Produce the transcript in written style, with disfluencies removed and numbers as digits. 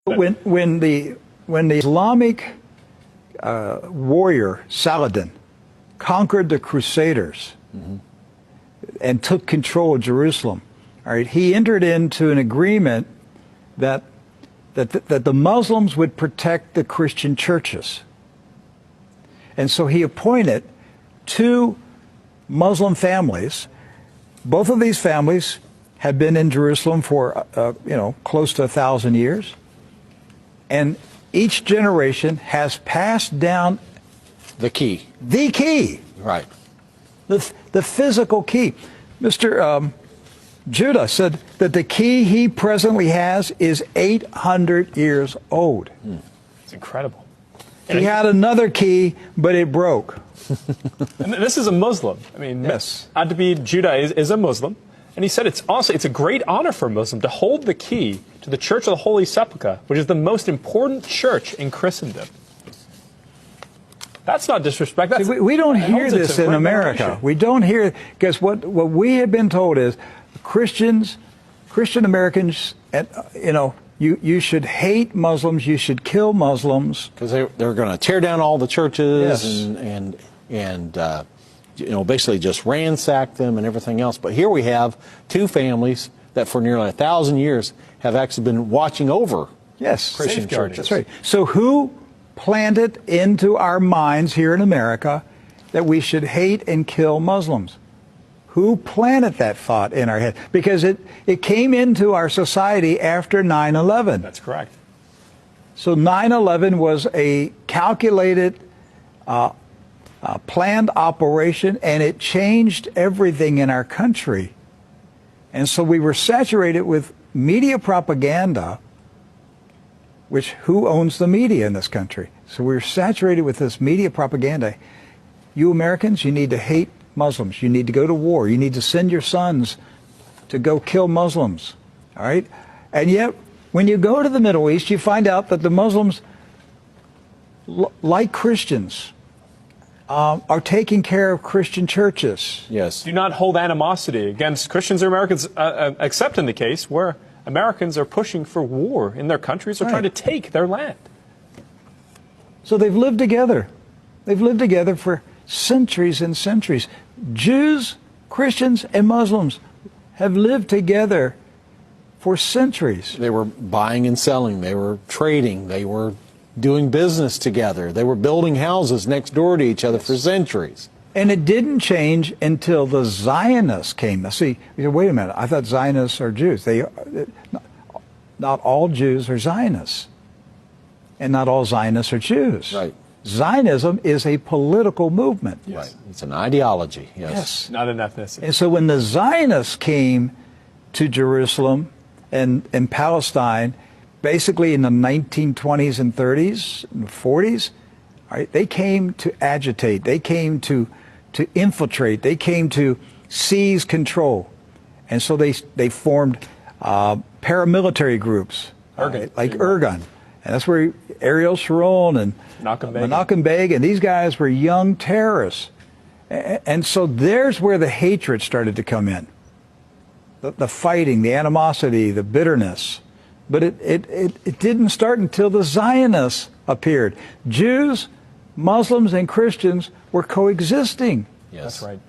When the Islamic warrior Saladin conquered the Crusaders and took control of Jerusalem, all right, he entered into an agreement that the Muslims would protect the Christian churches. And so he appointed two Muslim families. Both of these families had been in Jerusalem for, close to 1,000 years. And each generation has passed down the key. The key. Right. The physical key. Mr. Judah said that the key he presently has is 800 years old. It's incredible. He had another key, but it broke. And this is a Muslim. I mean, yes. Adabi Judah is a Muslim. And he said it's a great honor for a Muslim to hold the key to the Church of the Holy Sepulchre, which is the most important church in Christendom. That's not disrespect. That's, See, we don't hear this in America. We don't hear, because what we have been told is Christian Americans, you should hate Muslims, you should kill Muslims. Because they're going to tear down all the churches yes. and basically just ransack them and everything else. But here we have two families that for nearly 1,000 years have actually been watching over Christian churches. That's right. So who planted into our minds here in America that we should hate and kill Muslims? Who planted that thought in our head? Because it came into our society after 9/11. That's correct. So 9/11 was a calculated, planned operation, and it changed everything in our country. And so we were saturated with media propaganda, which who owns the media in this country? So we're saturated with this media propaganda. You Americans, you need to hate Muslims. You need to go to war. You need to send your sons to go kill Muslims. All right? And yet, when you go to the Middle East, you find out that the Muslims, like Christians, are taking care of Christian churches. Yes. Do not hold animosity against Christians or Americans, except in the case where Americans are pushing for war in their countries or trying to take their land. So they've lived together. They've lived together for centuries and centuries. Jews, Christians, and Muslims have lived together for centuries. They were buying and selling. They were trading. They were doing business together. They were building houses next door to each other for centuries. And it didn't change until the Zionists came. Now, see, you say, wait a minute, I thought Zionists are Jews. Not all Jews are Zionists. And not all Zionists are Jews. Right. Zionism is a political movement. Yes. Right. It's an ideology. Yes. Not an ethnicity. And so when the Zionists came to Jerusalem and Palestine, basically in the 1920s and 30s and 40s, right, they came to agitate. They came to infiltrate. They came to seize control. And so they formed paramilitary groups, like Irgun. And that's where Ariel Sharon and Menachem Begin, and these guys were young terrorists. And so there's where the hatred started to come in. The fighting, the animosity, the bitterness. But it didn't start until the Zionists appeared. Jews, Muslims, and Christians were coexisting. Yes. That's right.